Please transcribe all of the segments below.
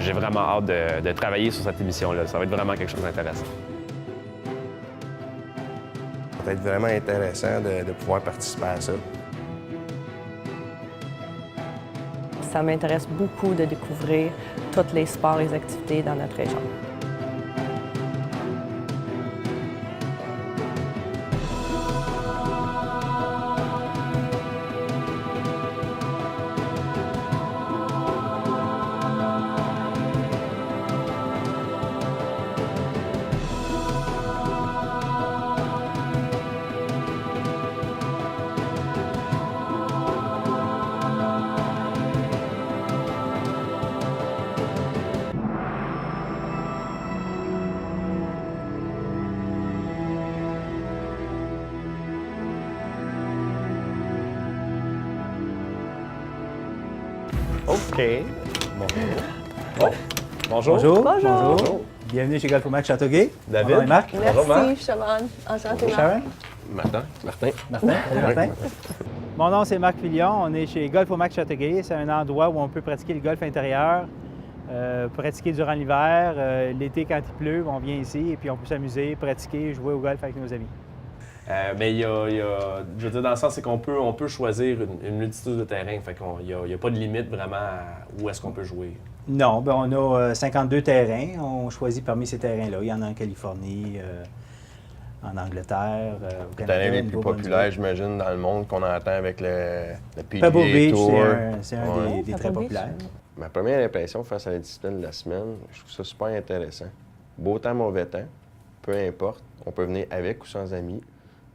J'ai vraiment hâte de travailler sur cette émission-là. Ça va être vraiment quelque chose d'intéressant. Ça va être vraiment intéressant de pouvoir participer à ça. Ça m'intéresse beaucoup de découvrir tous les sports et les activités dans notre région. OK. Bonjour. Bonjour. Bonjour. Bonjour. Bonjour. Bienvenue chez Golf au Mac Châteauguay. David. Bonjour, Marc. Merci, Siobhan. Enchantée, Marc. Sharon. Martin? Martin. Salut, Martin. Mon nom, c'est Marc Filion. On est chez Golf au Mac Châteauguay. C'est un endroit où on peut pratiquer le golf intérieur, pratiquer durant l'hiver. L'été, quand il pleut, on vient ici et puis on peut s'amuser, pratiquer, jouer au golf avec nos amis. Mais il y a, je veux dire, dans le sens, c'est qu'on peut choisir une multitude de terrains. Fait qu'il n'y a pas de limite vraiment à où est-ce qu'on peut jouer. Non, ben on a 52 terrains. On choisit parmi ces terrains-là. Il y en a en Californie, en Angleterre, au C'est Canada. un des au plus Nouveau-Brunswick. populaires, j'imagine, dans le monde qu'on entend avec le PGA Pebble Beach, Tour. c'est un Ouais. des très Pebble Beach. populaires. Ma première impression face à la discipline de la semaine, je trouve ça super intéressant. Beau temps, mauvais temps, peu importe. On peut venir avec ou sans amis,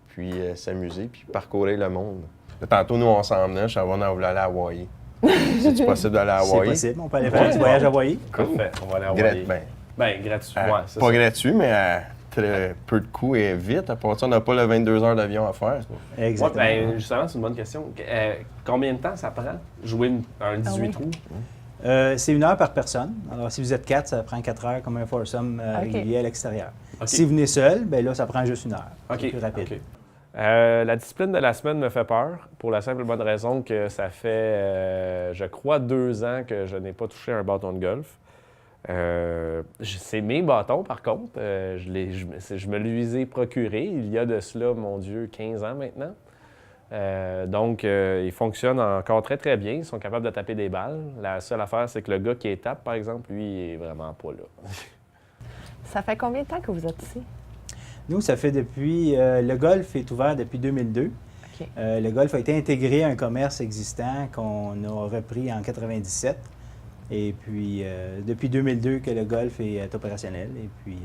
puis s'amuser, puis parcourir le monde. Tantôt, nous, on s'en venait, je savais qu'on voulait aller à Hawaï. C'est-tu possible d'aller à C'est Hawaï? possible. On peut aller faire un petit voyage à Hawaï. Parfait. On va aller à Hawaï. Ben, Gratuit. à- Ouais, c'est pas ça. gratuit, mais à très peu de coûts et vite. À part ça, on n'a pas le 22 heures d'avion à faire. Ouais, Exactement. ben, justement, c'est une bonne question. Combien de temps ça prend jouer un 18 trous? C'est 1 heure par personne. Alors, si vous êtes 4, ça prend 4 heures comme un foursome régulier à l'extérieur. OK. Si vous venez seul, ben là, ça prend juste 1 heure. OK. C'est plus rapide. OK. La discipline de la semaine me fait peur pour la simple et bonne raison que ça fait, je crois, 2 ans que je n'ai pas touché un bâton de golf. C'est mes bâtons, par contre. Je me les ai procurés il y a de cela, mon Dieu, 15 ans maintenant. Donc, ils fonctionnent encore très, très bien. Ils sont capables de taper des balles. La seule affaire, c'est que le gars qui les tape, par exemple, lui, il est vraiment pas là. Ça fait combien de temps que vous êtes ici? Nous, ça fait depuis... le golf est ouvert depuis 2002. OK. Le golf a été intégré à un commerce existant qu'on a repris en 97. Et puis, depuis 2002 que le golf est opérationnel. Et puis...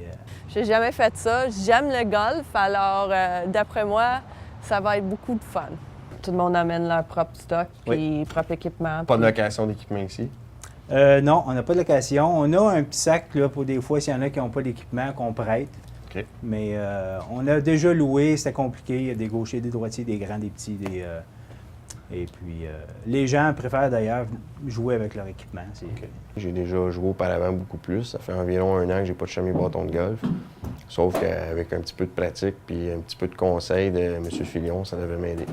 J'ai jamais fait ça. J'aime le golf, alors d'après moi, ça va être beaucoup de fun. Tout le monde amène leur propre stock puis propre équipement. Pas de puis- location d'équipement ici. non, on n'a pas de location. On a un petit sac là, pour des fois s'il y en a qui n'ont pas d'équipement qu'on prête. OK. Mais on a déjà loué, c'était compliqué. Il y a des gauchers, des droitiers, des grands, des petits. Et puis, les gens préfèrent d'ailleurs jouer avec leur équipement. J'ai déjà joué auparavant beaucoup plus. Ça fait environ 1 an que j'ai pas touché mes bâtons de golf. Sauf qu'avec un petit peu de pratique puis un petit peu de conseil de M. Filion, ça devait m'aider.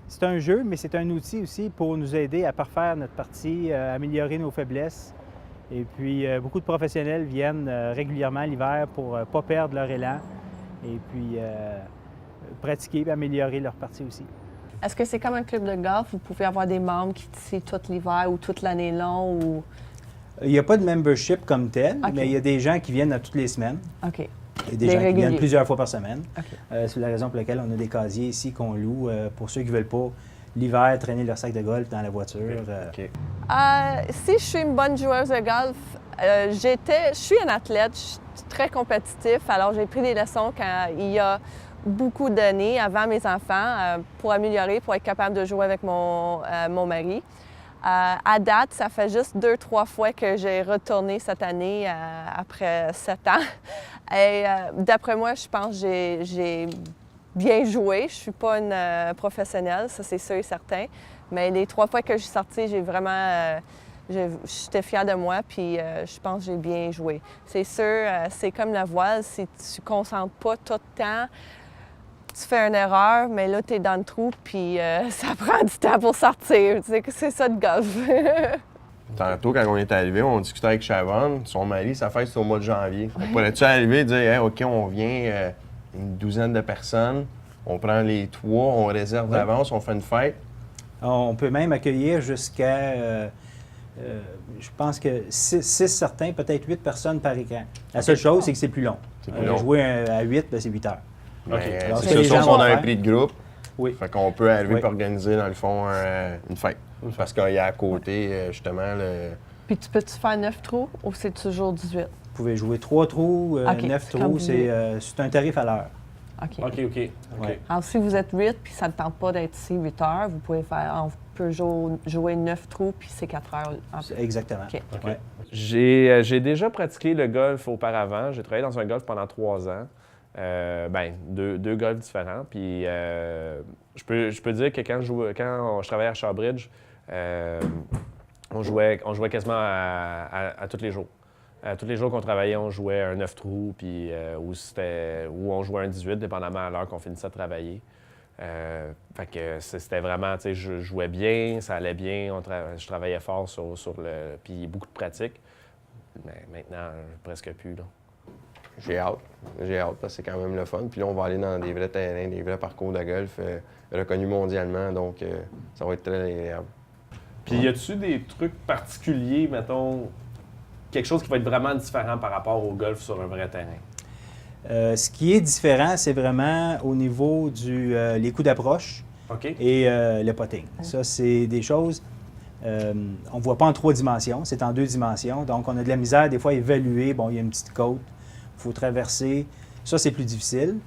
C'est un jeu, mais c'est un outil aussi pour nous aider à parfaire notre partie, améliorer nos faiblesses. Et puis, beaucoup de professionnels viennent régulièrement l'hiver pour ne pas perdre leur élan et puis pratiquer et améliorer leur partie aussi. Est-ce que c'est comme un club de golf? Vous pouvez avoir des membres qui ici tout l'hiver ou toute l'année long? Ou... Il n'y a pas de membership comme tel, OK. mais il y a des gens qui viennent à toutes les semaines. OK. Et des Des gens qui réguliers. viennent plusieurs fois par semaine. OK. C'est la raison pour laquelle on a des casiers ici qu'on loue pour ceux qui ne veulent pas l'hiver traîner leur sac de golf dans la voiture. OK. Si je suis une bonne joueuse de golf, je suis un athlète, je suis très compétitif, alors j'ai pris des leçons quand il y a beaucoup d'années avant mes enfants pour améliorer, pour être capable de jouer avec mon mari. À date, ça fait juste 2-3 fois que j'ai retourné cette année après 7 ans. Et d'après moi, je pense que j'ai bien joué. Je ne suis pas une professionnelle, ça c'est sûr et certain. Mais les 3 fois que je suis sortie, j'ai vraiment... j'étais fière de moi, puis je pense que j'ai bien joué. C'est sûr, c'est comme la voile, si tu ne concentres pas tout le temps, tu fais une erreur, mais là, tu es dans le trou, puis ça prend du temps pour sortir. Tu sais que c'est ça de golf. Tantôt, quand on est arrivé, on discutait avec Chavon. Son mari, sa fête, c'est au mois de janvier. On pourrait-tu arriver et dire hey, OK, on vient une douzaine de personnes, on prend les toits, on réserve d'avance, on fait une fête. On peut même accueillir jusqu'à, je pense que 6 certains, peut-être 8 personnes par écran. La seule chose, c'est que c'est plus long. C'est plus long. Jouer à 8, ben, c'est 8 heures. Mais, Alors, c'est ça, les sûr, gens si on vont a un faire. prix de groupe, Oui. fait qu'on peut arriver Oui. et organiser, dans le fond, une fête. Parce qu'il y a à côté, justement, Puis tu peux-tu faire 9 trous ou c'est toujours 18? Vous pouvez jouer 3 trous, OK, 9 c'est comme trous, vous c'est un tarif à l'heure. OK. OK. Ouais. Alors, si vous êtes 8 puis ça ne tente pas d'être ici 8 heures, vous pouvez on peut jouer 9 trous puis c'est 4 heures. Exactement. OK. Ouais. J'ai déjà pratiqué le golf auparavant. J'ai travaillé dans un golf pendant 3 ans. Deux golfs différents. Puis je peux dire que quand je travaillais à Shawbridge, on jouait quasiment à tous les jours. Tous les jours qu'on travaillait, on jouait un 9 trous, puis ou on jouait un 18, dépendamment à l'heure qu'on finissait de travailler. Fait que c'était vraiment, tu sais, je jouais bien, ça allait bien, je travaillais fort puis beaucoup de pratique. Mais maintenant, presque plus, là. j'ai hâte. J'ai hâte parce que c'est quand même le fun. Puis là, on va aller dans des vrais terrains, des vrais parcours de golf reconnus mondialement. Donc, ça va être très agréable. Puis y a-tu des trucs particuliers, mettons, quelque chose qui va être vraiment différent par rapport au golf sur un vrai terrain? Ce qui est différent, c'est vraiment au niveau les coups d'approche OK. et le putting. Ça, c'est des choses, on ne voit pas en 3 dimensions, c'est en 2 dimensions. Donc, on a de la misère des fois à évaluer. Bon, il y a une petite côte, il faut traverser. Ça, c'est plus difficile.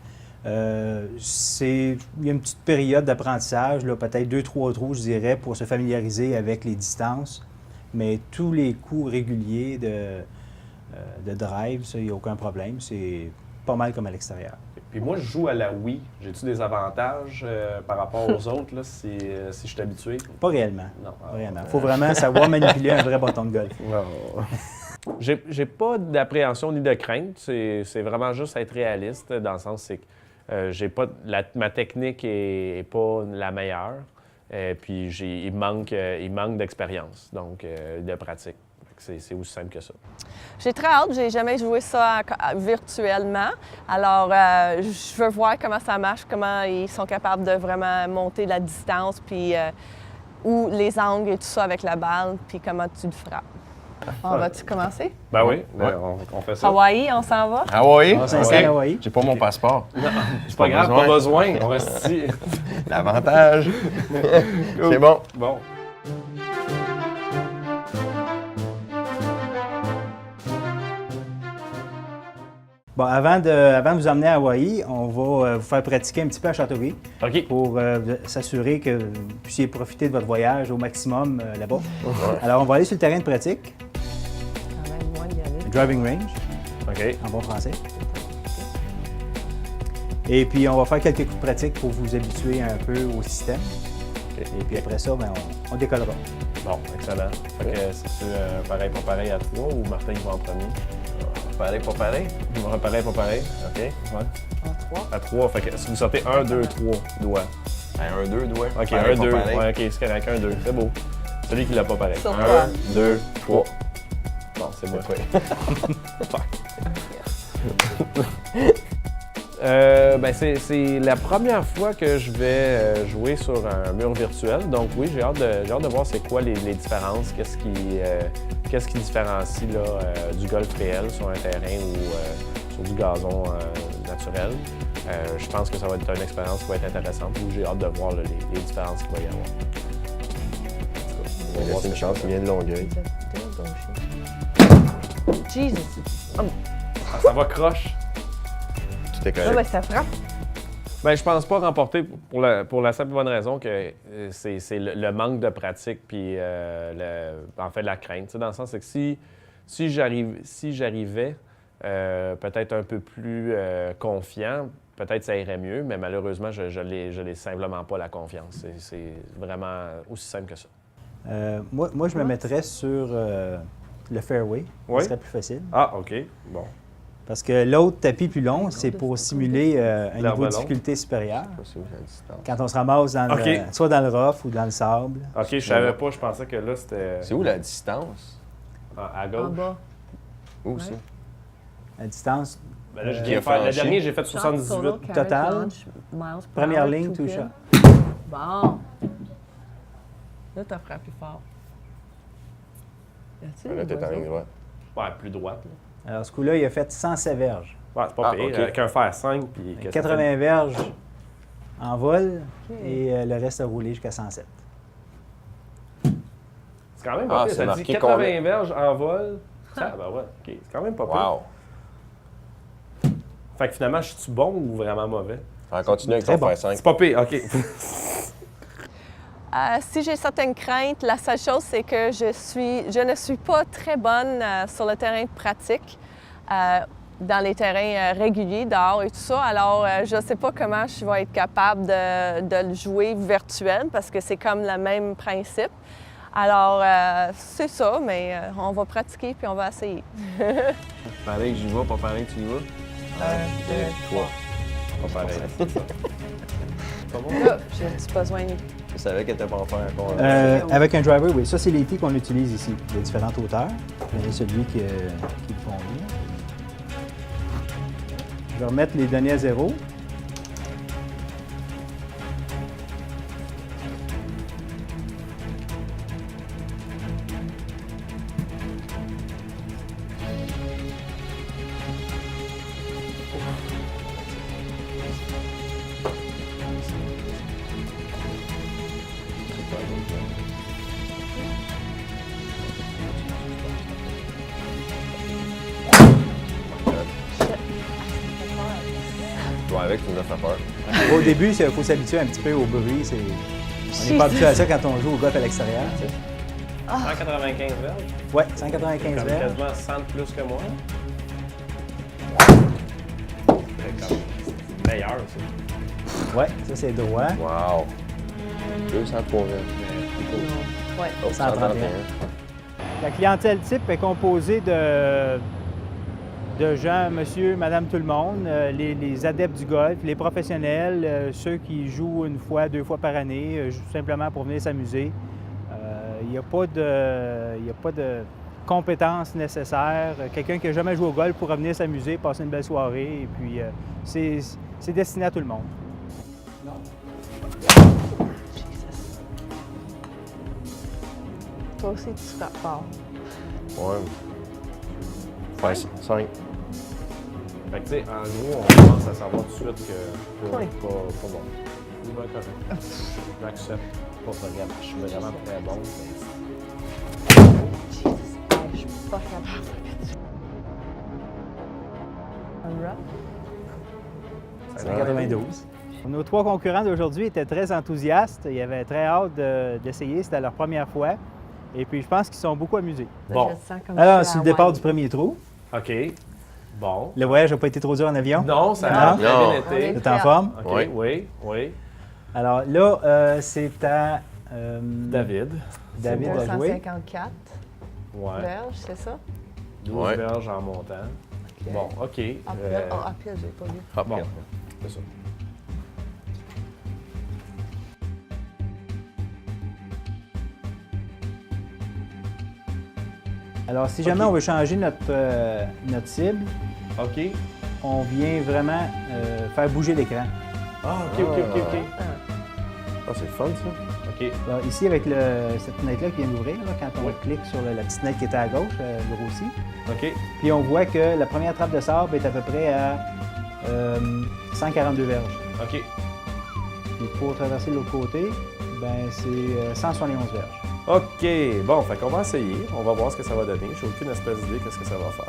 Il y a une petite période d'apprentissage, là, peut-être 2-3 trous, je dirais, pour se familiariser avec les distances. Mais tous les coups réguliers de drive, ça, il n'y a aucun problème. C'est pas mal comme à l'extérieur. Puis moi, je joue à la Wii. J'ai-tu des avantages par rapport aux autres, là, si je suis habitué? Pas réellement. Non. Pas réellement. Il faut vraiment savoir manipuler un vrai bâton de golf. J'ai pas d'appréhension ni de crainte. C'est vraiment juste être réaliste, dans le sens c'est que j'ai pas ma technique est pas la meilleure. Puis il manque d'expérience, donc de pratique. C'est aussi simple que ça. J'ai très hâte, j'ai jamais joué ça virtuellement. Alors, je veux voir comment ça marche, comment ils sont capables de vraiment monter la distance, puis où les angles et tout ça avec la balle, puis comment tu le frappes. On va-tu commencer? Ben oui, Ouais. on fait ça. Hawaï, on s'en va? Hawaï? On s'installe à Hawaï. J'ai pas mon passeport. C'est pas grave, pas besoin. On reste ici. L'avantage. C'est bon. Bon. Bon, avant de vous emmener à Hawaï, on va vous faire pratiquer un petit peu à Châteauguay OK. pour s'assurer que vous puissiez profiter de votre voyage au maximum là-bas. Alors, on va aller sur le terrain de pratique, Quand même loin d'y aller. driving range, OK. en bon français. Et puis, on va faire quelques coups de pratique pour vous habituer un peu au système. OK. Et puis après ça, ben, on décollera. Bon, excellent. Fait que c'est-tu pareil pour pareil à 3 ou Martin qui va en premier? Pareil, pas pareil? Pareil pour pareil. OK. Ouais. En 3. À 3. Fait que si vous sortez 1, 2, 3 doigts. Un, deux, doigts. OK, Pareil, 1, pas 2. pareil. Ouais, OK, c'est correct. 1, 2. C'est beau. Celui qui l'a pas pareil. Sur 1, toi. 2, 3. Bon, c'est moi. C'est la première fois que je vais jouer sur un mur virtuel. Donc oui, j'ai hâte de voir c'est quoi les différences, qu'est-ce qui différencie là, du golf réel sur un terrain ou sur du gazon naturel. Je pense que ça va être une expérience qui va être intéressante. J'ai hâte de voir là, les différences qu'il va y avoir. On va laisser une chance, il vient de Longueuil. Jesus! Ah, ça va croche. Tout est Ah, correct. ben, ça frappe. Ben, je pense pas remporter pour la simple et bonne raison que c'est le manque de pratique puis en fait la crainte. Tu sais, dans le sens c'est que si j'arrivais peut-être un peu plus confiant, peut-être ça irait mieux, mais malheureusement, je l'ai simplement pas la confiance. C'est vraiment aussi simple que ça. Moi, je me mettrais sur le fairway. Oui. Ce serait plus facile. Ah, OK. Bon. Parce que l'autre tapis plus long, c'est pour simuler un niveau L'herbe de difficulté supérieur. Je sais pas si c'est à distance. Quand on se ramasse dans OK. soit dans le rough ou dans le sable. OK, je savais pas, je pensais que là, c'était C'est où la distance? à En gauche. bas. Où Ouais. ça? La distance, Ben là, je Euh, viens de faire, le franchi. dernier, j'ai fait 78. Total. première ligne, tout shot. Bon. Là, t'as frappé fort. Y a-t-il Là, des t'es en ligne oiseaux? droite. Ouais, plus droite. Là. Alors, ce coup-là, il a fait 107 verges. Ouais, c'est pas Ah, pire. OK. Avec un fer 5, puis... qu'est-ce que ça 80 verges en vol OK. et le reste a roulé jusqu'à 107. fait? C'est quand même pas Ah, pire. c'est Ça dit marqué 80 combien? verges en vol. Ah, ben ouais, OK. C'est quand même pas pire. Wow! Fait que finalement, je suis bon ou vraiment mauvais? On continue avec Très ton bon. fer 5. C'est pas pire, OK. Si j'ai certaines craintes, la seule chose, c'est que je ne suis pas très bonne sur le terrain de pratique, dans les terrains réguliers, dehors et tout ça. Alors, je ne sais pas comment je vais être capable de le jouer virtuel parce que c'est comme le même principe. Alors, c'est ça, mais on va pratiquer puis on va essayer. Pareil que j'y vais, pas pareil que tu y vas. 1, 2, 3. Pas pareil. Pas bon? Là, j'ai besoin de... Je savais qu'elle était pas en fer encore. Avec un driver, oui. Ça, c'est les tis qu'on utilise ici. Il y a différentes hauteurs. Il y a celui qui le convient. Je vais remettre les données à zéro. Je dois avec, tu nous as fait peur. Au début, il faut s'habituer un petit peu au bruit. On n'est pas habitué à ça quand on joue au golf à l'extérieur. 195 verges? Oui, 195 Comme verges. quasiment 100 de plus que moi. C'est comme meilleur, ça. Oui, ça, c'est droit. Wow! 203 verges. Ouais. Oh, 131. La clientèle type est composée de gens, monsieur, madame, tout le monde, les adeptes du golf, les professionnels, ceux qui jouent une fois, 2 fois par année, simplement pour venir s'amuser. Il n'y a pas de compétences nécessaires. Quelqu'un qui n'a jamais joué au golf pourra venir s'amuser, passer une belle soirée, et puis c'est destiné à tout le monde. Toi aussi, tu frappes fort. Ouais. Fer 5. Fait que, tu sais, en gros, on commence à savoir tout de suite que Oui. pas bon. C'est bien correct. J'accepte. Pas de problème. Je suis vraiment très bon. Je suis pas capable. Un rough? 192. Nos 3 concurrents d'aujourd'hui étaient très enthousiastes. Ils avaient très hâte d'essayer. C'était leur première fois. Et puis, je pense qu'ils sont beaucoup amusés. Bon. Je le sens comme Alors, si c'est le à départ Hawaï. du premier trou. OK. Bon. Le voyage n'a pas été trop dur en avion. Non, ça Non. a très Non. bien On est été. T'es en forme? OK, Oui. oui. Alors là, c'est à David. David à jouer. 254 Ouais. verges, c'est ça? 12 Ouais. verges en montant. OK. Bon, OK. Après, j'ai pas vu. Hop, Bon. regarde. C'est ça. Alors, si jamais OK. on veut changer notre cible, OK. on vient vraiment faire bouger l'écran. Ah, OK. Ah, c'est le fun, ça. OK. Alors, ici, avec cette fenêtre-là qui vient d'ouvrir, là, quand on Oui. clique sur la petite fenêtre qui était à gauche, grossie, OK. puis on voit que la première trappe de sable est à peu près à 142 verges. OK. Puis pour traverser de l'autre côté, ben c'est 171 verges. OK. Bon, fait qu'on va essayer. On va voir ce que ça va donner. J'ai aucune espèce d'idée qu'est-ce que ça va faire.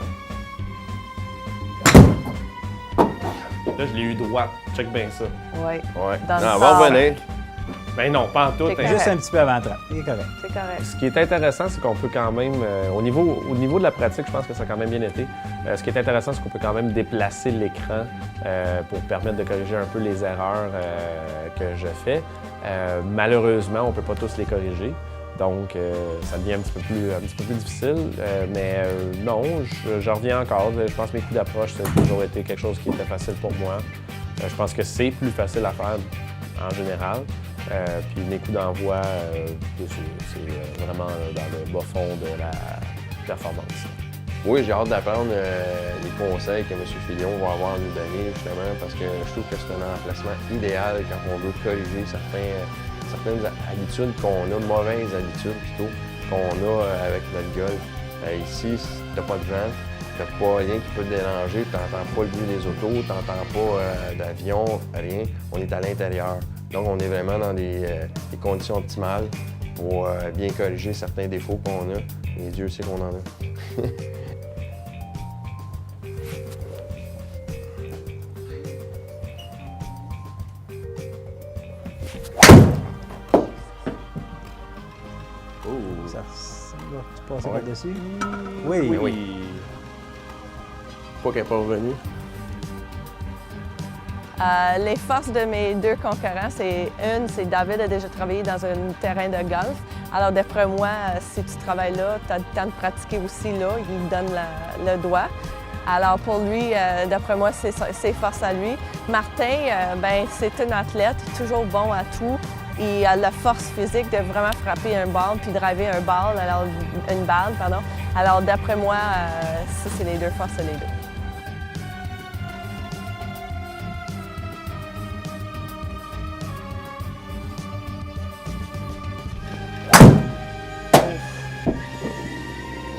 Là, je l'ai eu droite. Check bien ça. Oui, Ouais. Dans le Non, on va sable. revenir. Ben non, pas en tout. C'est hein. correct. Juste un petit peu avant la trappe. Il est correct. c'est correct. Ce qui est intéressant, c'est qu'on peut quand même, au niveau de la pratique, je pense que ça a quand même bien été. Ce qui est intéressant, c'est qu'on peut quand même déplacer l'écran pour permettre de corriger un peu les erreurs que je fais. Malheureusement, on ne peut pas tous les corriger. Donc, ça devient un petit peu plus difficile. Non, je reviens encore. Je pense que mes coups d'approche, ça a toujours été quelque chose qui était facile pour moi. Je pense que c'est plus facile à faire en général. Puis mes coups d'envoi, c'est vraiment dans le bas fond de la performance. Oui, j'ai hâte d'apprendre les conseils que M. Filion va avoir à nous donner, justement, parce que je trouve que c'est un emplacement idéal quand on veut corriger certaines habitudes qu'on a, mauvaises habitudes plutôt, qu'on a avec notre golf. Ici, t'as pas de vent, t'as pas rien qui peut te déranger, t'entends pas le bruit des autos, t'entends pas d'avion, rien. On est à l'intérieur. Donc, on est vraiment dans des conditions optimales pour bien corriger certains défauts qu'on a. Et Dieu sait qu'on en a. Ça va, tu passes Ouais. par-dessus? Oui. Oui. Pas qu'elle n'est pas revenue. Les forces de mes deux concurrents, c'est David a déjà travaillé dans un terrain de golf. Alors d'après moi, si tu travailles là, tu as le temps de pratiquer aussi là, il me donne le doigt. Alors pour lui, d'après moi, c'est ses forces à lui. Martin, c'est un athlète, toujours bon à tout. Il a la force physique de vraiment frapper une balle puis driver une balle, pardon. Alors d'après moi, ça c'est les deux forces, c'est les deux.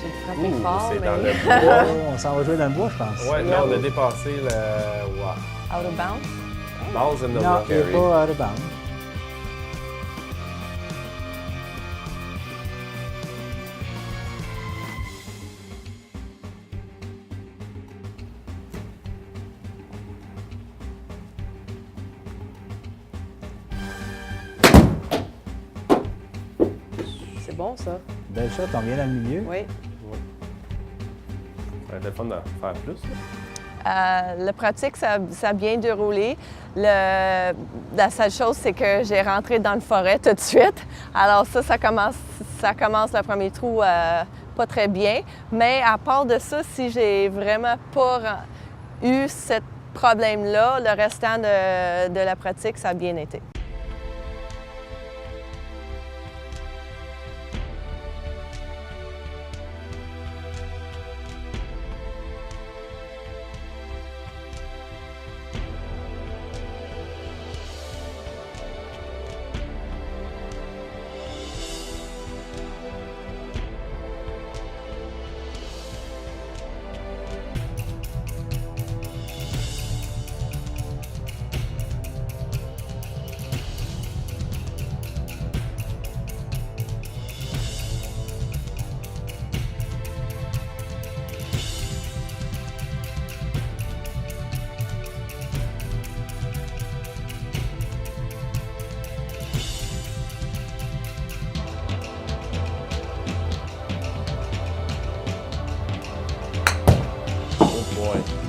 J'ai frappé fort, C'est mais dans le bois. On s'en va jouer dans le bois, je pense. Ouais, là, on a dépassé le. Wow. out of bounds. Balls in the Non, wall. il n'est pas out of bounds. C'est bon, ça. Belle shot, on vient dans le milieu. Oui. Ça aurait été le fun d'en faire plus. Là. La pratique, ça a bien déroulé. La seule chose, c'est que j'ai rentré dans le forêt tout de suite. Alors ça commence le premier trou pas très bien. Mais à part de ça, si j'ai vraiment pas eu ce problème-là, le restant de la pratique, ça a bien été.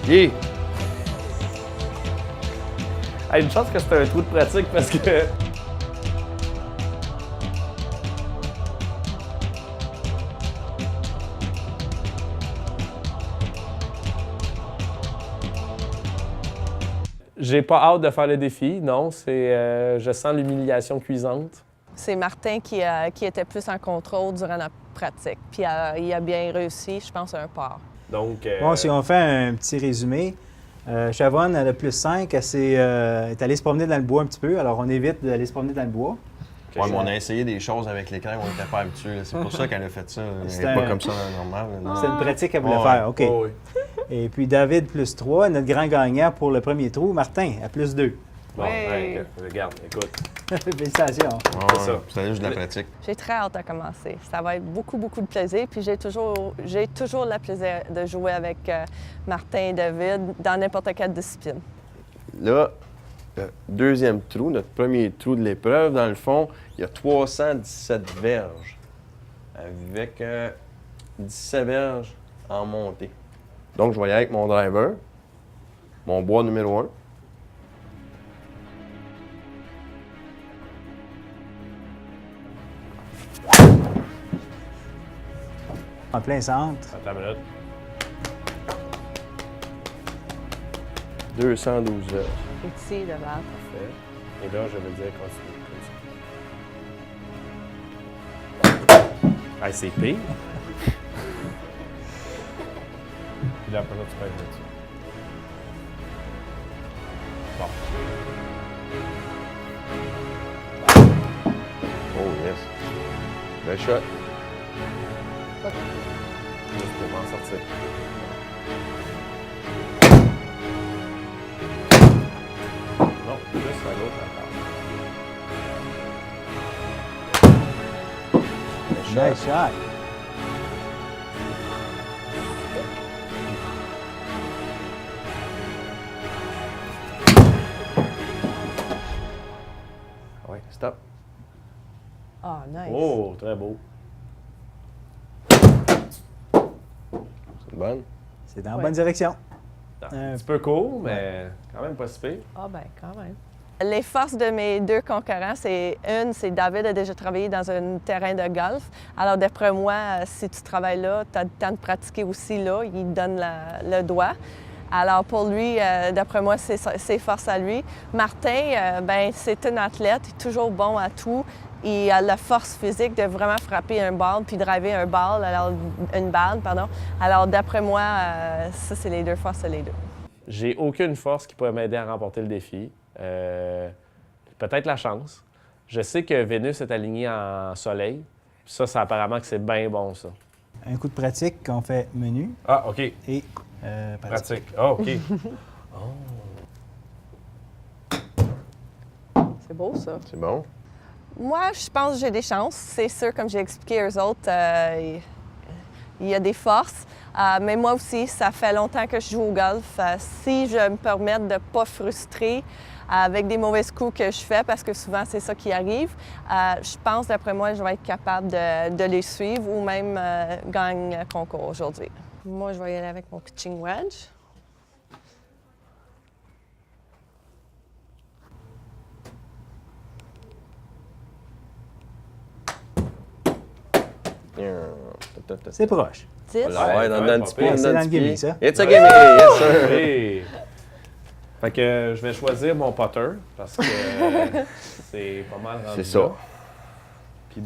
Yeah! Hey, une chance que c'était un trou de pratique parce que. J'ai pas hâte de faire le défi, non. Je sens l'humiliation cuisante. C'est Martin qui était plus en contrôle durant la pratique. Puis il a bien réussi, je pense, un par. Donc. Bon, si on fait un petit résumé, Chavonne, elle a plus 5, elle est allée se promener dans le bois un petit peu, alors on évite d'aller se promener dans le bois. Ouais, mais on a essayé des choses avec l'écran qu'on n'était pas habitué. là. C'est pour ça qu'elle a fait ça. Elle C'est n'est pas un- comme ça dans le normal. là. C'est une pratique qu'elle voulait Ouais. faire, OK. Oh, oui. Et puis David, plus 3, notre grand gagnant pour le premier trou, Martin, à plus 2. Bon, Oui. hey, regarde, écoute. Félicitations. Ouais, ça. C'est juste de la pratique. J'ai très hâte à commencer. Ça va être beaucoup, beaucoup de plaisir. Puis j'ai toujours le plaisir de jouer avec Martin et David dans n'importe quelle discipline. Là, le deuxième trou, notre premier trou de l'épreuve, dans le fond, il y a 317 verges avec 17 verges en montée. Donc, je vais y aller avec mon driver, mon bois numéro 1. En plein centre. Attends une minute. 212 verges. Ici, de balle. Parfait. Et là, je vais dire continue. Hey, c'est pire. Puis là, après ça, tu peux être là-dessus. Bon. Oh yes. Belle shot. Juste pour m'en sortir. Non, juste à l'autre encore. Belle shot. Nice shot. Oui, stop. Ah, nice. Oh, très beau. C'est une bonne. C'est dans la Ouais. bonne direction. Un petit peu court, mais quand même pas si pire. Ah, ben quand même. Les forces de mes deux concurrents, c'est David a déjà travaillé dans un terrain de golf. Alors, d'après moi, si tu travailles là, tu as le temps de pratiquer aussi là. Il te donne le doigt. Alors, pour lui, d'après moi, c'est ses forces à lui. Martin, ben c'est un athlète, il est toujours bon à tout. Il a la force physique de vraiment frapper un ball puis driver une balle, pardon. Alors, d'après moi, ça, c'est les deux forces, les deux. J'ai aucune force qui pourrait m'aider à remporter le défi. Peut-être la chance. Je sais que Vénus est alignée en soleil. Ça apparemment que c'est bien bon, ça. Un coup de pratique qu'on fait menu Ah, OK. et pratique. Pratique. Ah, OK. C'est beau, ça. C'est bon. Moi, je pense que j'ai des chances. C'est sûr, comme j'ai expliqué aux autres, il y a des forces. Mais moi aussi, ça fait longtemps que je joue au golf. Si je me permets de ne pas frustrer avec des mauvais coups que je fais, parce que souvent, c'est ça qui arrive, je pense, d'après moi, je vais être capable de les suivre ou même gagner un concours aujourd'hui. Moi, je vais y aller avec mon pitching wedge. C'est proche. 10. Voilà, ouais, dans ouais, le petit pas pied, pire. dans C'est le dans petit le gimme, pied. ça. It's a gimme, yes sir. Oui. Fait que je vais choisir mon putter parce que c'est pas mal rendu C'est ça. là. Puis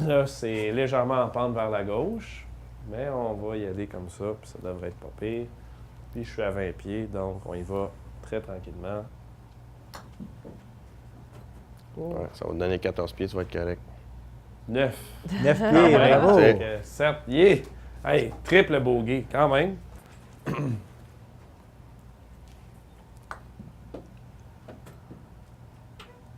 là, c'est légèrement en pente vers la gauche, mais on va y aller comme ça, puis ça devrait être pas pire. Puis je suis à 20 pieds, donc on y va très tranquillement. Ouais, ça va te donner 14 pieds, tu vas être correct. 9. 9 Quand pieds, même. bravo. C'est- Fait que 7. Yeah! Hey, triple bogey, quand même.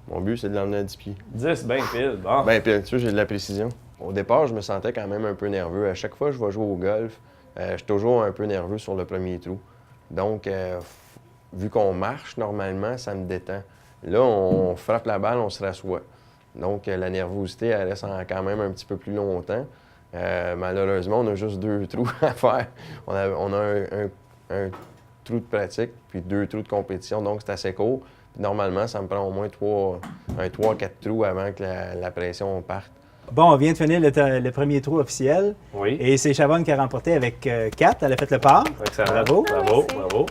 Mon but, c'est de l'emmener à 10 pieds. 10, bien pile. Bon. Ben, puis tu vois, j'ai de la précision. Au départ, je me sentais quand même un peu nerveux. À chaque fois que je vais jouer au golf, je suis toujours un peu nerveux sur le premier trou. Donc, vu qu'on marche, normalement, ça me détend. Là, on frappe la balle, on se rassoit. Donc, la nervosité, elle reste quand même un petit peu plus longtemps. Malheureusement, on a juste 2 trous à faire. On a un trou de pratique, puis 2 trous de compétition, donc c'est assez court. Puis normalement, ça me prend au moins 3-4 trous avant que la pression parte. Bon, on vient de finir le premier trou officiel. Oui. Et c'est Chavonne qui a remporté avec 4. Elle a fait le par. Excellent. Bravo. Bravo, Merci. bravo.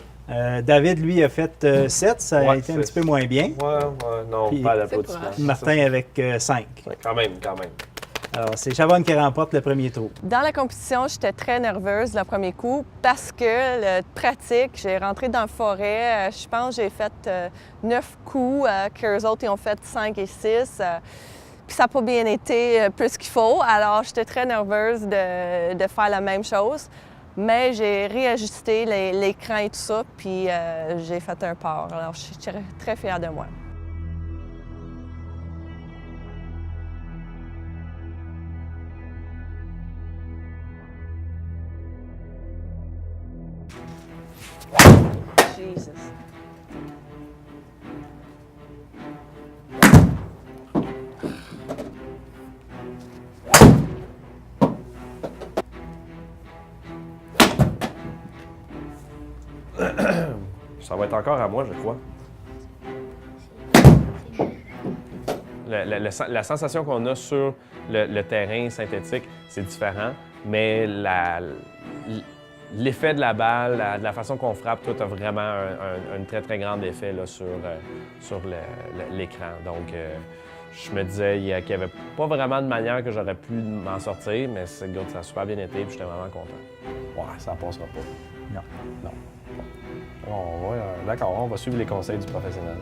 David, lui, a fait 7. Ça a Ouais, été un c'est- petit peu moins bien. Ouais, non, Puis- pas C'est d'applaudissements. proche. Martin avec 5. Quand même, quand même. Alors, c'est Chavonne qui remporte le premier trou. Dans la compétition, j'étais très nerveuse le premier coup parce que le pratique, j'ai rentré dans la forêt. Je pense que j'ai fait 9 coups, qu'eux autres ils ont fait 5 et 6. Puis ça n'a pas bien été plus qu'il faut. Alors, j'étais très nerveuse de faire la même chose. Mais j'ai réajusté l'écran et tout ça, puis j'ai fait un par. Alors, je suis très fière de moi. Jesus. Ça va être encore à moi, je crois. La sensation qu'on a sur le terrain synthétique, c'est différent, mais l'effet de la balle, de la façon qu'on frappe, tout a vraiment un très, très grand effet là, sur l'écran. Donc, je me disais qu'il n'y avait pas vraiment de manière que j'aurais pu m'en sortir, mais ça a super bien été et j'étais vraiment content. Ouais, ça passera pas. Non. Non. Bon, d'accord, on va suivre les conseils du professionnel.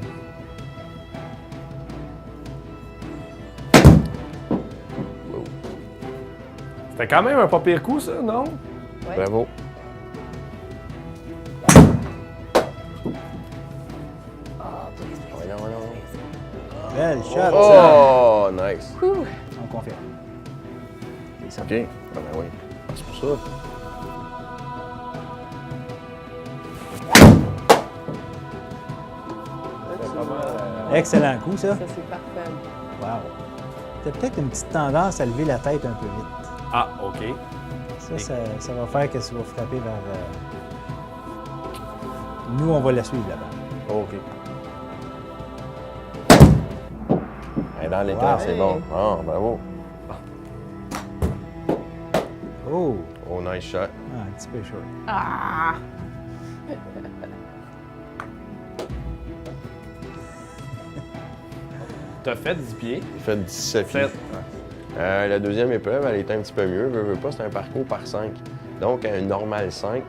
C'était quand même un pas pire coup, ça, non? Ouais. Bravo. Voyons. Belle shot, ça. Oh, nice. Ouh. On confirme. OK. Ah ben oui. Ah, c'est pour ça. Excellent coup, ça. Ça, c'est parfait. Wow. T'as peut-être une petite tendance à lever la tête un peu vite. Ah, OK. Ça va faire que tu vas frapper vers... Nous, on va la suivre là-bas. OK. Elle est dans l'écran, Wow. c'est bon. Ah, bravo. Oh! Oh, nice shot. Ah, un petit peu short. Ah! T'as fait 10 pieds. Il fait 17 pieds. 7. La deuxième épreuve, elle était un petit peu mieux. Veux pas, c'est un parcours par 5. Donc, un normal 5,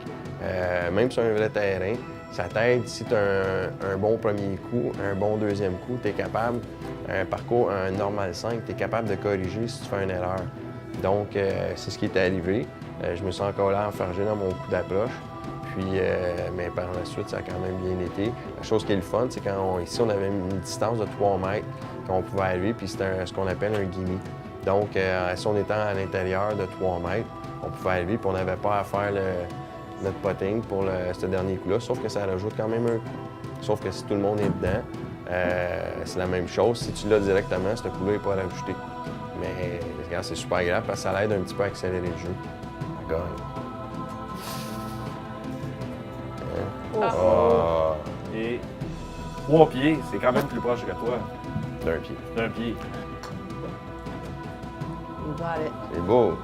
même sur un vrai terrain, ça t'aide si tu as un bon premier coup, un bon deuxième coup, tu es capable, un normal 5, tu es capable de corriger si tu fais une erreur. Donc, c'est ce qui est arrivé. Je me suis encore là enfargé dans mon coup d'approche. Puis, mais par la suite, ça a quand même bien été. La chose qui est le fun, c'est ici, on avait une distance de 3 mètres qu'on pouvait arriver, puis c'était ce qu'on appelle un gimme. Donc, si on était à l'intérieur de 3 mètres, on pouvait arriver, puis on n'avait pas à faire notre putting pour ce dernier coup-là, sauf que ça rajoute quand même un coup. Sauf que si tout le monde est dedans, c'est la même chose. Si tu l'as directement, ce coup-là n'est pas rajouté. Mais regarde, c'est super grave parce que ça l'aide un petit peu à accélérer le jeu. Ça gagne. Ah, Et 3 pieds, c'est quand même plus proche que toi. d'un pied. D'un pied. Il va aller. C'est beau.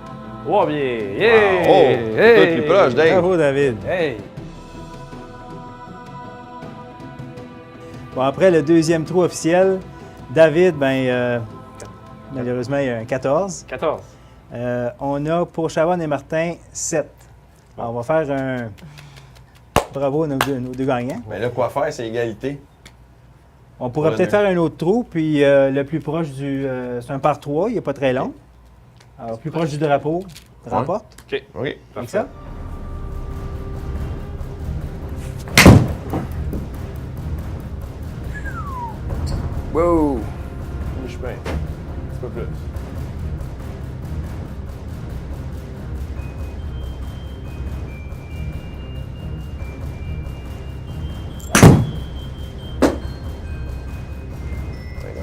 3 pieds. Wow. Yeah! Oh, Hey! tout plus proche, Dave. Bravo, David. Hey! Bon, après le deuxième trou officiel, David, malheureusement, il y a un 14. 14. On a pour Chavon et Martin 7. Alors, on va faire un bravo à nos deux gagnants. Mais là, quoi faire, c'est égalité. On pourrait Pour le peut-être faire un autre trou, puis le plus proche du... c'est un par 3, il n'est pas très long. Alors, plus proche du drapeau, remporte. OK. Oui. Avec ça? Wow! Je peux un petit peu plus.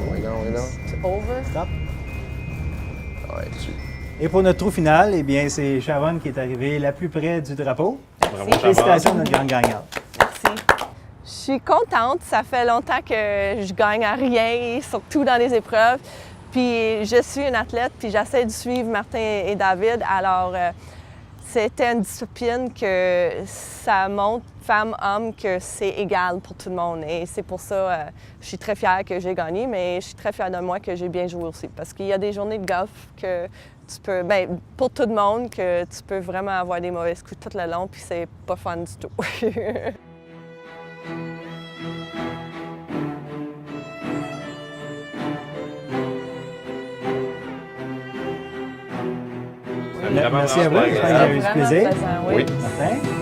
Voyons. C'est over. Stop. Ouais, dessus. Et pour notre trou final, eh bien, c'est Chavon qui est arrivé la plus près du drapeau. Bravo, Chavon. Félicitations à notre grande gagnante. Merci. Je suis contente. Ça fait longtemps que je gagne à rien, surtout dans les épreuves. Puis je suis une athlète, puis j'essaie de suivre Martin et David. Alors, c'était une discipline que ça montre, femme-homme, que c'est égal pour tout le monde. Et c'est pour ça je suis très fière que j'ai gagné, mais je suis très fière de moi que j'ai bien joué aussi. Parce qu'il y a des journées de golf que tu peux, pour tout le monde, que tu peux vraiment avoir des mauvais coups tout le long, puis c'est pas fun du tout. Vraiment, Merci à vous. vraiment J'espère que vous avez eu du Vraiment plaisir. plaisant, oui. Oui. Martin?